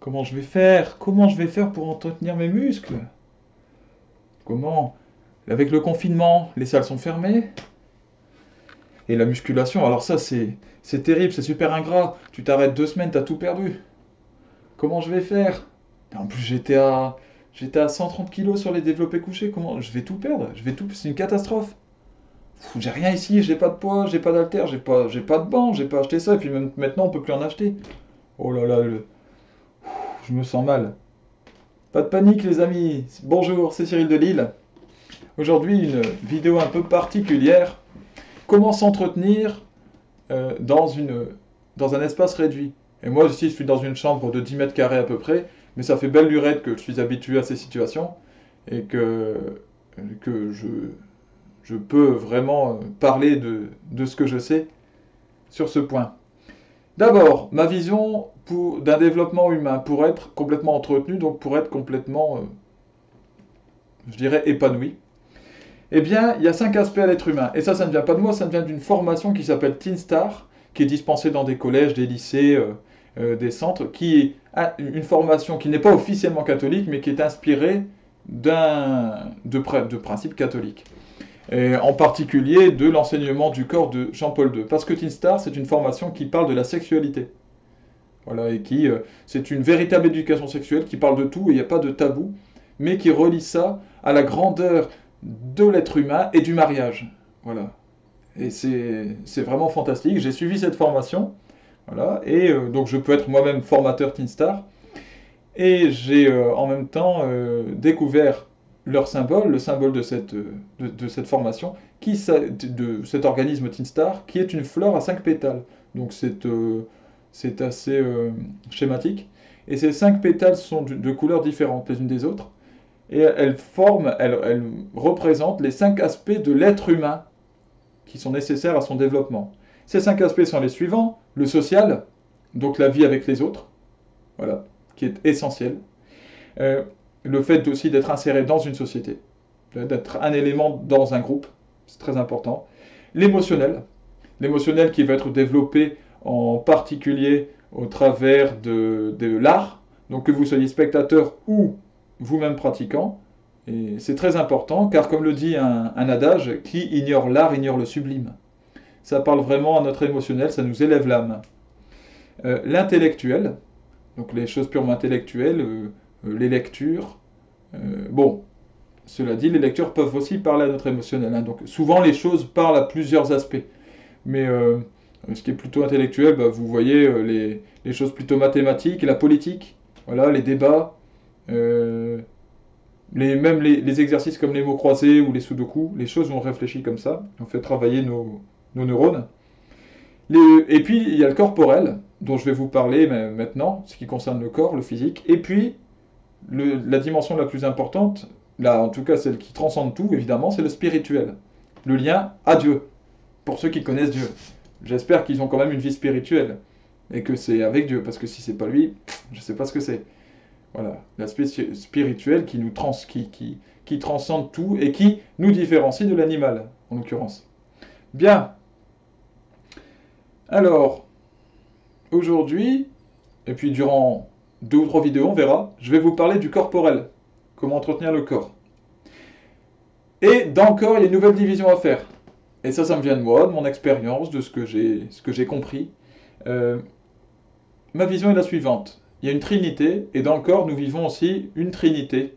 Comment je vais faire? Comment je vais faire pour entretenir mes muscles? Comment? Avec le confinement, les salles sont fermées. Et la musculation, alors ça c'est terrible, c'est super ingrat. Tu t'arrêtes 2 semaines, t'as tout perdu. Comment je vais faire? En plus j'étais à 130 kilos sur les développés couchés. Comment? Je vais tout perdre. Je vais tout. C'est une catastrophe. J'ai rien ici, j'ai pas de poids, j'ai pas d'haltère, j'ai pas de banc, j'ai pas acheté ça. Et puis même maintenant on peut plus en acheter. Oh là là, je me sens mal. Pas de panique les amis. Bonjour, c'est Cyril de Lille. Aujourd'hui une vidéo un peu particulière. Comment s'entretenir dans un espace réduit. Et moi ici, je suis dans une chambre de 10 mètres carrés à peu près, mais ça fait belle lurette que je suis habitué à ces situations et que je peux vraiment parler de ce que je sais sur ce point. D'abord, ma vision d'un développement humain pour être complètement entretenu, donc pour être complètement, je dirais, épanoui. Eh bien, il y a 5 aspects à l'être humain. Et ça ne vient pas de moi, ça vient d'une formation qui s'appelle Teen Star, qui est dispensée dans des collèges, des lycées, des centres, qui est une formation qui n'est pas officiellement catholique, mais qui est inspirée de principes catholiques. Et en particulier de l'enseignement du corps de Jean-Paul II. Parce que Teen Star, c'est une formation qui parle de la sexualité. Voilà, et c'est une véritable éducation sexuelle qui parle de tout, et il n'y a pas de tabou, mais qui relie ça à la grandeur de l'être humain et du mariage. Voilà. Et c'est vraiment fantastique. J'ai suivi cette formation. Voilà. Et donc je peux être moi-même formateur Teen Star. Et j'ai en même temps découvert leur symbole, le symbole de cette formation, de cet organisme Teen Star, qui est une fleur à 5 pétales. Donc c'est assez schématique. Et ces 5 pétales sont de couleurs différentes les unes des autres. Et elle représente les 5 aspects de l'être humain qui sont nécessaires à son développement. Ces 5 aspects sont les suivants: le social, donc la vie avec les autres, voilà, qui est essentiel. Euh, le fait aussi d'être inséré dans une société, d'être un élément dans un groupe, c'est très important. L'émotionnel qui va être développé en particulier au travers de l'art, donc que vous soyez spectateur ou vous-même pratiquant. Et c'est très important, car comme le dit un adage, qui ignore l'art ignore le sublime. Ça parle vraiment à notre émotionnel, ça nous élève l'âme. L'intellectuel, donc les choses purement intellectuelles, les lectures. Bon, cela dit, les lectures peuvent aussi parler à notre émotionnel. Hein, donc souvent les choses parlent à plusieurs aspects. Mais ce qui est plutôt intellectuel, bah, vous voyez les choses plutôt mathématiques, la politique, voilà, les débats, même les exercices comme les mots croisés ou les sudoku, les choses où on réfléchit comme ça, on fait travailler nos neurones. Et puis il y a le corporel, dont je vais vous parler maintenant, ce qui concerne le corps, le physique, et puis la dimension la plus importante, là en tout cas celle qui transcende tout évidemment, c'est le spirituel, le lien à Dieu, pour ceux qui connaissent Dieu. J'espère qu'ils ont quand même une vie spirituelle, et que c'est avec Dieu, parce que si c'est pas lui, je ne sais pas ce que c'est. Voilà, l'aspect spirituel qui transcende tout et qui nous différencie de l'animal, en l'occurrence. Bien. Alors, aujourd'hui, et puis durant 2 ou 3 vidéos, on verra, je vais vous parler du corporel. Comment entretenir le corps. Et dans le corps, il y a une nouvelle division à faire. Et ça me vient de moi, de mon expérience, de ce que j'ai compris. Ma vision est la suivante. Il y a une trinité, et dans le corps, nous vivons aussi une trinité.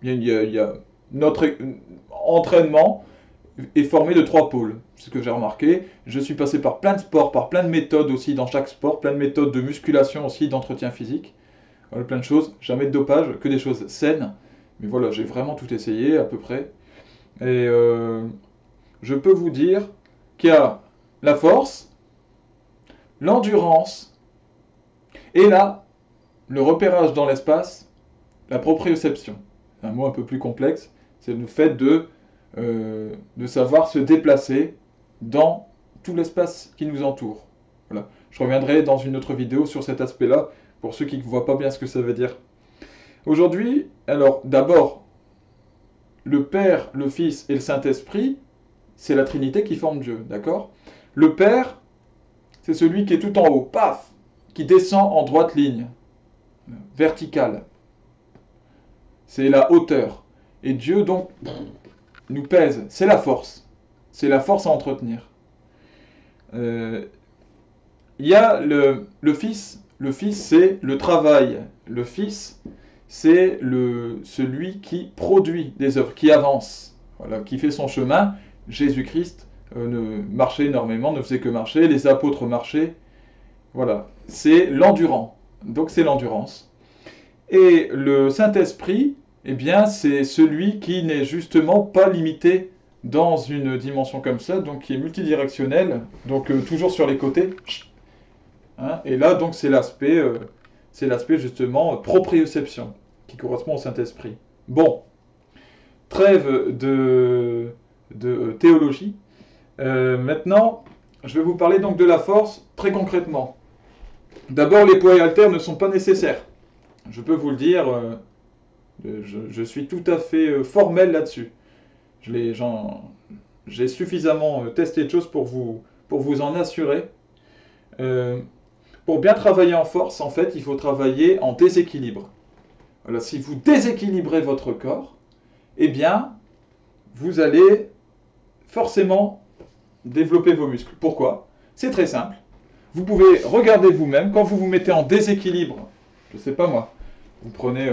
Il y a notre entraînement est formé de 3 pôles. C'est ce que j'ai remarqué. Je suis passé par plein de sports, par plein de méthodes aussi dans chaque sport, plein de méthodes de musculation aussi, d'entretien physique. Voilà, plein de choses. Jamais de dopage, que des choses saines. Mais voilà, j'ai vraiment tout essayé à peu près. Et je peux vous dire qu'il y a la force, l'endurance, et là, le repérage dans l'espace, la proprioception. C'est un mot un peu plus complexe. C'est le fait de savoir se déplacer dans tout l'espace qui nous entoure. Voilà. Je reviendrai dans une autre vidéo sur cet aspect-là, pour ceux qui ne voient pas bien ce que ça veut dire. Aujourd'hui, alors d'abord, le Père, le Fils et le Saint-Esprit, c'est la Trinité qui forme Dieu, d'accord? Le Père, c'est celui qui est tout en haut, paf, qui descend en droite ligne. verticale. C'est la hauteur. Et Dieu, donc, nous pèse. C'est la force. C'est la force à entretenir. Il y a le Fils. Le Fils, c'est le travail. Le Fils, c'est celui qui produit des œuvres, qui avance, voilà, qui fait son chemin. Jésus-Christ marchait énormément, ne faisait que marcher. Les apôtres marchaient. Voilà, c'est l'endurant. Donc c'est l'endurance. Et le Saint-Esprit, eh bien, c'est celui qui n'est justement pas limité dans une dimension comme ça, donc qui est multidirectionnel, donc toujours sur les côtés. Hein, et là, donc, c'est l'aspect justement proprioception, qui correspond au Saint-Esprit. Bon, trêve de théologie. Maintenant, je vais vous parler donc de la force très concrètement. D'abord, les poids et haltères ne sont pas nécessaires. Je peux vous le dire, je suis tout à fait formel là-dessus. J'ai suffisamment testé de choses pour vous en assurer. Pour bien travailler en force, en fait, il faut travailler en déséquilibre. Voilà, si vous déséquilibrez votre corps, eh bien, vous allez forcément développer vos muscles. Pourquoi? C'est très simple. Vous pouvez regarder vous-même, quand vous vous mettez en déséquilibre, je ne sais pas moi, vous prenez...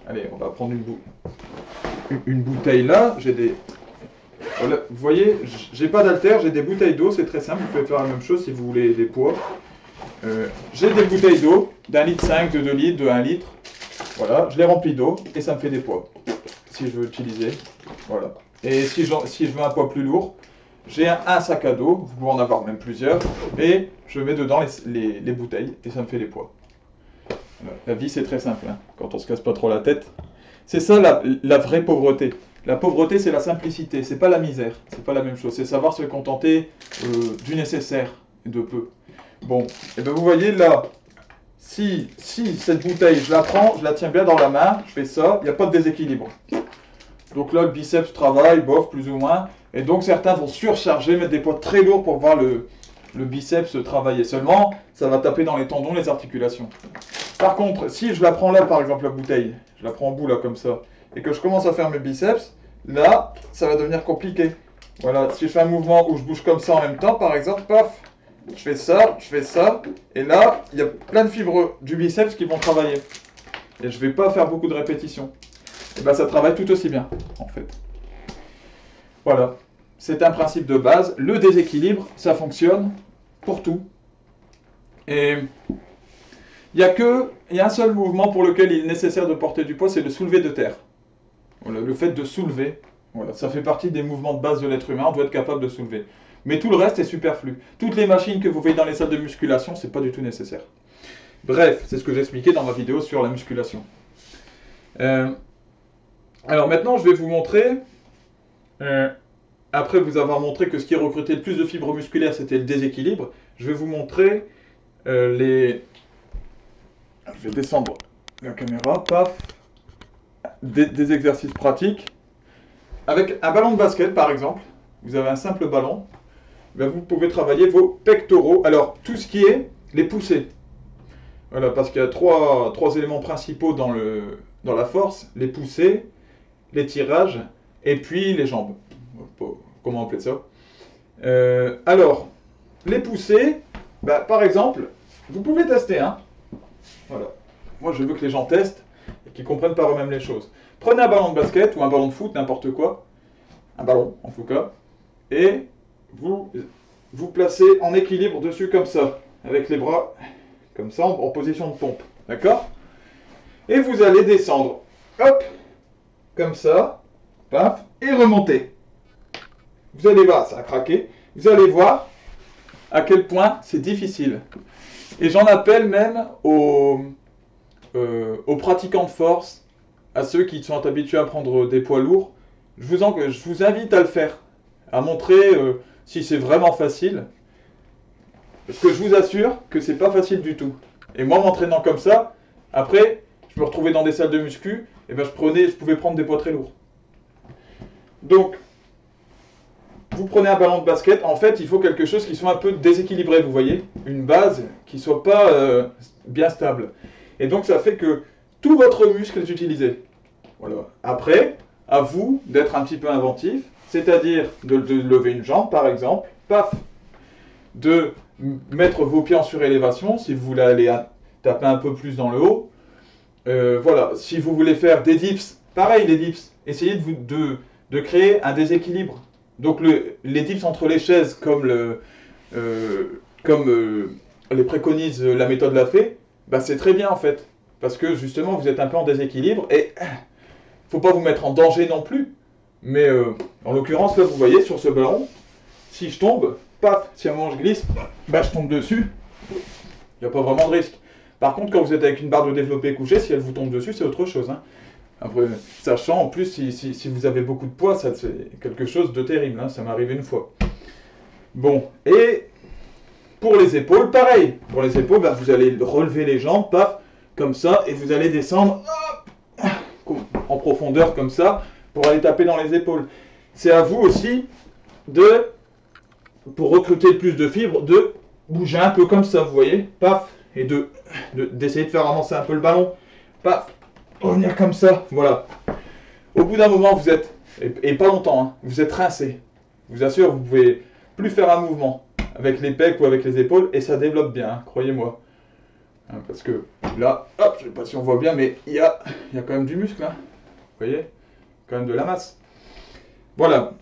allez, on va prendre une bouteille là, voilà, vous voyez, j'ai pas d'haltère, j'ai des bouteilles d'eau, c'est très simple, vous pouvez faire la même chose si vous voulez des poids. J'ai des bouteilles d'eau, d'1,5 litre, de 2 litres, de 1 litre. Voilà, je les remplis d'eau et ça me fait des poids, si je veux utiliser. Voilà. Et si je veux un poids plus lourd, j'ai un sac à dos, vous pouvez en avoir même plusieurs, et je mets dedans les bouteilles et ça me fait des poids. Voilà. La vie c'est très simple, hein, quand on se casse pas trop la tête. C'est ça la vraie pauvreté. La pauvreté c'est la simplicité, c'est pas la misère, c'est pas la même chose, c'est savoir se contenter du nécessaire et de peu. Bon, et bien vous voyez là, si cette bouteille, je la prends, je la tiens bien dans la main, je fais ça, il n'y a pas de déséquilibre. Donc là, le biceps travaille, bof, plus ou moins. Et donc certains vont surcharger, mettre des poids très lourds pour voir le biceps travailler. Seulement, ça va taper dans les tendons, les articulations. Par contre, si je la prends là, par exemple, la bouteille, je la prends en bout là, comme ça, et que je commence à faire mes biceps, là, ça va devenir compliqué. Voilà, si je fais un mouvement où je bouge comme ça en même temps, par exemple, paf, je fais ça, et là, il y a plein de fibres du biceps qui vont travailler. Et je ne vais pas faire beaucoup de répétitions. Et bien ça travaille tout aussi bien, en fait. Voilà, c'est un principe de base. Le déséquilibre, ça fonctionne pour tout. Et il y a un seul mouvement pour lequel il est nécessaire de porter du poids, c'est le soulevé de terre. Voilà, le fait de soulever, voilà, ça fait partie des mouvements de base de l'être humain, on doit être capable de soulever. Mais tout le reste est superflu. Toutes les machines que vous voyez dans les salles de musculation, c'est pas du tout nécessaire. Bref, c'est ce que j'ai expliqué dans ma vidéo sur la musculation. Alors maintenant, je vais vous montrer, après vous avoir montré que ce qui recrutait le plus de fibres musculaires, c'était le déséquilibre, je vais vous montrer Je vais descendre la caméra, paf, des exercices pratiques. Avec un ballon de basket, par exemple, vous avez un simple ballon, ben vous pouvez travailler vos pectoraux. Alors, tout ce qui est les poussées. Voilà, parce qu'il y a trois éléments principaux dans la force, les poussées, les tirages, et puis les jambes. Comment appeler ça? Alors, les poussées, bah, par exemple, vous pouvez tester, hein. Voilà. Moi, je veux que les gens testent et qu'ils comprennent par eux-mêmes les choses. Prenez un ballon de basket ou un ballon de foot, n'importe quoi. Un ballon, en tout cas. Et vous placez en équilibre dessus comme ça, avec les bras comme ça, en position de pompe. D'accord? Et vous allez descendre. Hop! Comme ça. Paf! Et remonter. Vous allez voir, ça a craqué. Vous allez voir à quel point c'est difficile. Et j'en appelle même aux pratiquants de force, à ceux qui sont habitués à prendre des poids lourds. Je vous invite à le faire, à montrer si c'est vraiment facile. Parce que je vous assure que c'est pas facile du tout. Et moi, m'entraînant comme ça, après, je me retrouvais dans des salles de muscu, et ben je pouvais prendre des poids très lourds. Donc, vous prenez un ballon de basket, en fait, il faut quelque chose qui soit un peu déséquilibré, vous voyez, une base qui soit pas bien stable. Et donc ça fait que tout votre muscle est utilisé. Voilà. Après, à vous d'être un petit peu inventif, c'est-à-dire de lever une jambe par exemple, paf, de mettre vos pieds en surélévation si vous voulez aller taper un peu plus dans le haut. Voilà, si vous voulez faire des dips, pareil les dips, essayez de créer un déséquilibre. Donc les dips entre les chaises, comme les préconise la méthode l'a fait, bah c'est très bien en fait. Parce que justement vous êtes un peu en déséquilibre et faut pas vous mettre en danger non plus. Mais en l'occurrence là vous voyez sur ce ballon, si je tombe, paf, si à un moment je glisse, bah je tombe dessus. Il n'y a pas vraiment de risque. Par contre, quand vous êtes avec une barre de développé couchée, si elle vous tombe dessus, c'est autre chose. Hein. Après, sachant, en plus, si vous avez beaucoup de poids, ça c'est quelque chose de terrible. Hein. Ça m'est arrivé une fois. Bon, et pour les épaules, pareil. Pour les épaules, bah, vous allez relever les jambes, paf, comme ça, et vous allez descendre hop, en profondeur, comme ça, pour aller taper dans les épaules. C'est à vous aussi pour recruter plus de fibres, de bouger un peu comme ça, vous voyez, paf, et d'essayer de faire avancer un peu le ballon, paf, revenir comme ça, voilà. Au bout d'un moment, vous êtes, et pas longtemps, hein, vous êtes rincé. Je vous assure, vous pouvez plus faire un mouvement avec les pecs ou avec les épaules, et ça développe bien, hein, croyez-moi. Hein, parce que là, hop, je ne sais pas si on voit bien, mais il y a quand même du muscle, hein, vous voyez, quand même de la masse. Voilà.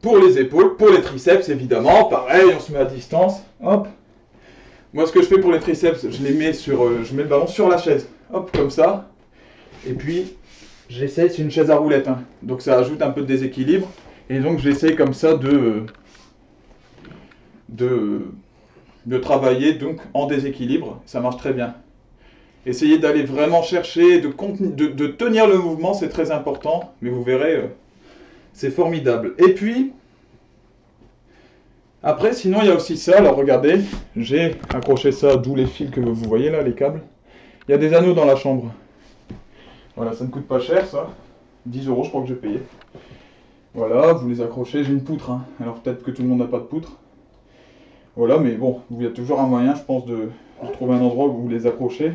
Pour les épaules, pour les triceps, évidemment, pareil, on se met à distance, hop. Moi, ce que je fais pour les triceps, je mets le ballon sur la chaise, hop, comme ça. Et puis, j'essaye, c'est une chaise à roulettes, hein, donc ça ajoute un peu de déséquilibre. Et donc, j'essaye comme ça de travailler donc en déséquilibre, ça marche très bien. Essayez d'aller vraiment chercher, de tenir le mouvement, c'est très important, mais vous verrez... c'est formidable. Et puis, après, sinon, il y a aussi ça. Alors, regardez, j'ai accroché ça, d'où les fils que vous voyez là, les câbles. Il y a des anneaux dans la chambre. Voilà, ça ne coûte pas cher, ça. 10 € je crois que j'ai payé. Voilà, vous les accrochez. J'ai une poutre, hein. Alors, peut-être que tout le monde n'a pas de poutre. Voilà, mais bon, il y a toujours un moyen, je pense, de trouver un endroit où vous les accrochez.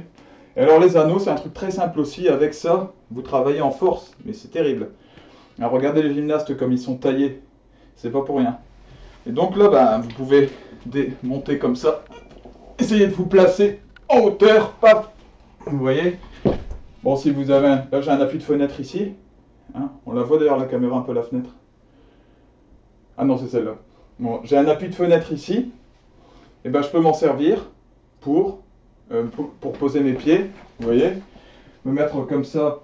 Et alors, les anneaux, c'est un truc très simple aussi. Avec ça, vous travaillez en force, mais c'est terrible. Alors regardez les gymnastes comme ils sont taillés, c'est pas pour rien. Et donc là, ben, vous pouvez monter comme ça, essayez de vous placer en hauteur, paf, vous voyez. Bon, si vous avez là j'ai un appui de fenêtre ici, hein, on la voit d'ailleurs la caméra un peu la fenêtre. Ah non, c'est celle-là. Bon, j'ai un appui de fenêtre ici, et ben je peux m'en servir pour poser mes pieds, vous voyez, me mettre comme ça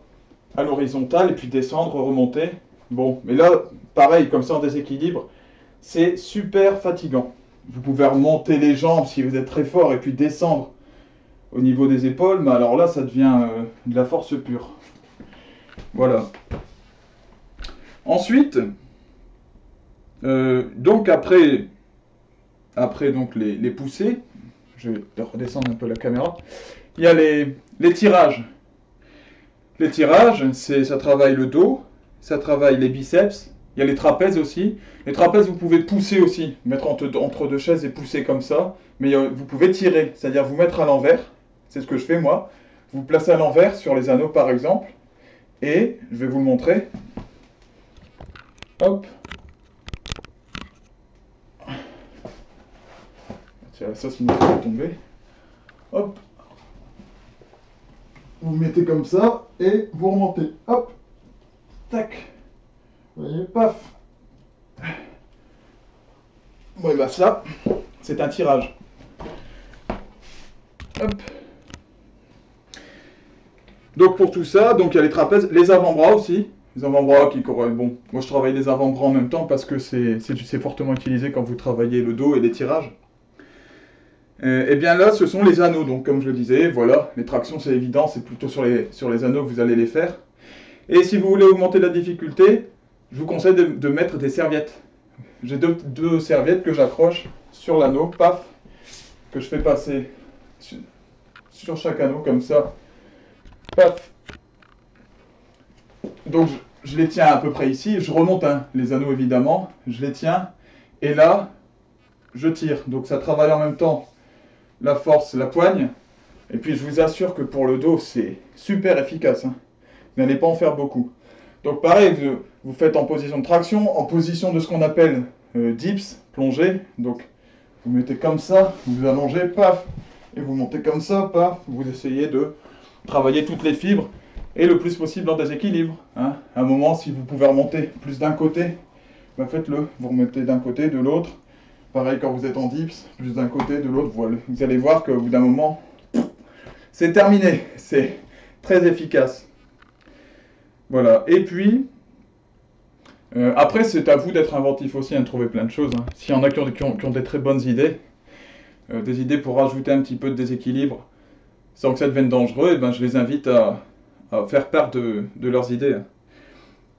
à l'horizontale et puis descendre, remonter. Bon, mais là, pareil, comme ça en déséquilibre, c'est super fatigant. Vous pouvez remonter les jambes si vous êtes très fort et puis descendre au niveau des épaules, mais alors là, ça devient de la force pure. Voilà. Ensuite, donc après donc les poussées, je vais redescendre un peu la caméra, il y a les tirages. Les tirages, ça travaille le dos, ça travaille les biceps, il y a les trapèzes aussi. Les trapèzes, vous pouvez pousser aussi, mettre entre deux chaises et pousser comme ça. Mais vous pouvez tirer, c'est-à-dire vous mettre à l'envers, c'est ce que je fais moi. Vous placez à l'envers sur les anneaux par exemple, et je vais vous le montrer. Hop. Tiens, ça sinon ça va tomber. Hop. Vous mettez comme ça et vous remontez. Hop. Tac. Vous voyez, paf. Bon, et bien ça, c'est un tirage. Hop. Donc pour tout ça, donc il y a les trapèzes, les avant-bras aussi. Les avant-bras qui correspondent. Bon, moi je travaille les avant-bras en même temps parce que c'est fortement utilisé quand vous travaillez le dos et les tirages. Et bien là, ce sont les anneaux. Donc comme je le disais, voilà, les tractions c'est évident, c'est plutôt sur les anneaux que vous allez les faire. Et si vous voulez augmenter la difficulté, je vous conseille de mettre des serviettes. J'ai deux serviettes que j'accroche sur l'anneau, paf, que je fais passer sur chaque anneau comme ça, paf. Donc je les tiens à peu près ici, je remonte hein, les anneaux évidemment, je les tiens, et là, je tire. Donc ça travaille en même temps la force, la poigne. Et puis je vous assure que pour le dos, c'est super efficace, hein. Vous n'allez pas en faire beaucoup. Donc pareil, vous faites en position de traction, en position de ce qu'on appelle dips, plongée. Donc vous mettez comme ça, vous allongez, paf, et vous montez comme ça, paf. Vous essayez de travailler toutes les fibres et le plus possible en déséquilibre, hein. À un moment, si vous pouvez remonter plus d'un côté, ben faites-le. Vous remettez d'un côté, de l'autre. Pareil quand vous êtes en dips, plus d'un côté, de l'autre. Voilà. Vous allez voir qu'au bout d'un moment, c'est terminé. C'est très efficace. Voilà. Et puis, après, c'est à vous d'être inventif aussi, hein, de trouver plein de choses, hein. S'il y en a qui ont des très bonnes idées, des idées pour rajouter un petit peu de déséquilibre, sans que ça devienne dangereux, et ben, je les invite à faire part de leurs idées, hein.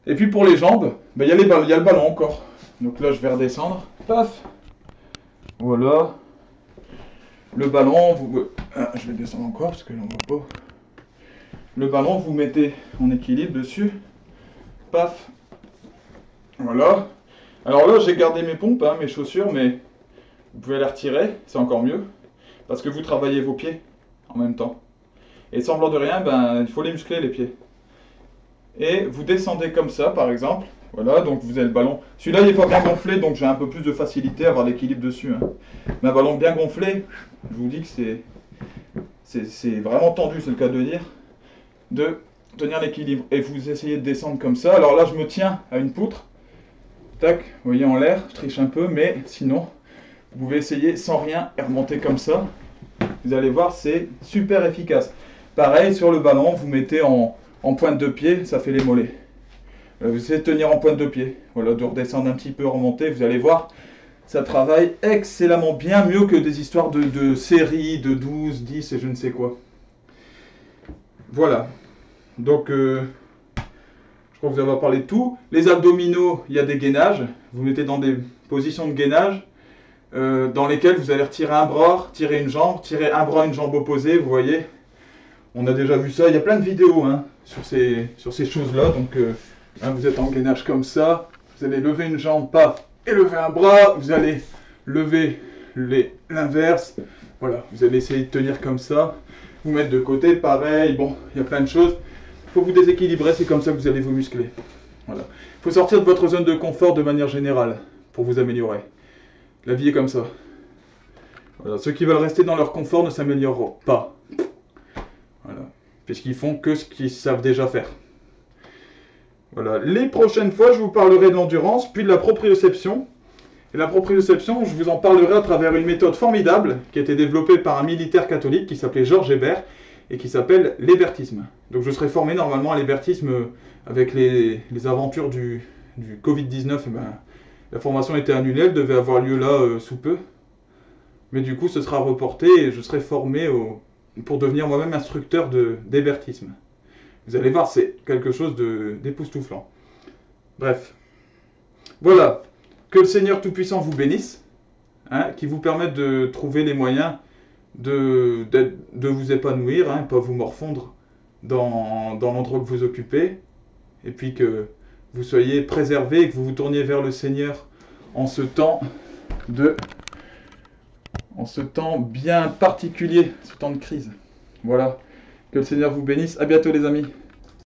Et puis pour les jambes, ben, y a le ballon encore. Donc là, je vais redescendre. Paf. Voilà. Le ballon, je vais descendre encore parce que là, on voit pas. Le ballon, vous mettez en équilibre dessus. Paf. Voilà. Alors là, j'ai gardé mes pompes, hein, mes chaussures, mais vous pouvez les retirer, c'est encore mieux. Parce que vous travaillez vos pieds en même temps. Et semblant de rien, ben, il faut les muscler, les pieds. Et vous descendez comme ça, par exemple. Voilà, donc vous avez le ballon. Celui-là, il n'est pas bien gonflé, donc j'ai un peu plus de facilité à avoir l'équilibre dessus, hein. Mais un ballon bien gonflé, je vous dis que c'est vraiment tendu, c'est le cas de dire, de tenir l'équilibre. Et vous essayez de descendre comme ça. Alors là, je me tiens à une poutre. Tac, vous voyez en l'air, je triche un peu, mais sinon, vous pouvez essayer sans rien et remonter comme ça. Vous allez voir, c'est super efficace. Pareil, sur le ballon, vous mettez en pointe de pied, ça fait les mollets. Vous essayez de tenir en pointe de pied. Voilà, de redescendre un petit peu, remonter, vous allez voir, ça travaille excellemment bien, mieux que des histoires de séries, de 12, 10 et je ne sais quoi. Voilà. Donc, je crois que vous avez parlé de tout. Les abdominaux, il y a des gainages. Vous mettez dans des positions de gainage dans lesquelles vous allez retirer un bras, tirer une jambe, tirer un bras, une jambe opposée, vous voyez. On a déjà vu ça, il y a plein de vidéos, hein, sur ces choses-là. Donc, hein, vous êtes en gainage comme ça, vous allez lever une jambe, paf, et lever un bras, vous allez lever l'inverse. Voilà, vous allez essayer de tenir comme ça, vous mettre de côté, pareil. Bon, il y a plein de choses. Il faut vous déséquilibrer, c'est comme ça que vous allez vous muscler. Voilà. Il faut sortir de votre zone de confort de manière générale pour vous améliorer. La vie est comme ça. Voilà. Ceux qui veulent rester dans leur confort ne s'amélioreront pas. Voilà. Puisqu'ils font que ce qu'ils savent déjà faire. Voilà. Les prochaines fois, je vous parlerai de l'endurance, puis de la proprioception. Et la proprioception, je vous en parlerai à travers une méthode formidable qui a été développée par un militaire catholique qui s'appelait Georges Hébert et qui s'appelle l'hébertisme. Donc je serai formé normalement à l'hébertisme avec les aventures du Covid-19. Et ben, la formation a été annulée, elle devait avoir lieu là sous peu. Mais du coup, ce sera reporté et je serai formé pour devenir moi-même instructeur d'hébertisme. Vous allez voir, c'est quelque chose d'époustouflant. Bref. Voilà. Que le Seigneur Tout-Puissant vous bénisse, hein, qui vous permette de trouver les moyens de vous épanouir, hein, pas vous morfondre dans l'endroit que vous occupez, et puis que vous soyez préservés et que vous vous tourniez vers le Seigneur en ce temps bien particulier, ce temps de crise. Voilà. Que le Seigneur vous bénisse. À bientôt les amis.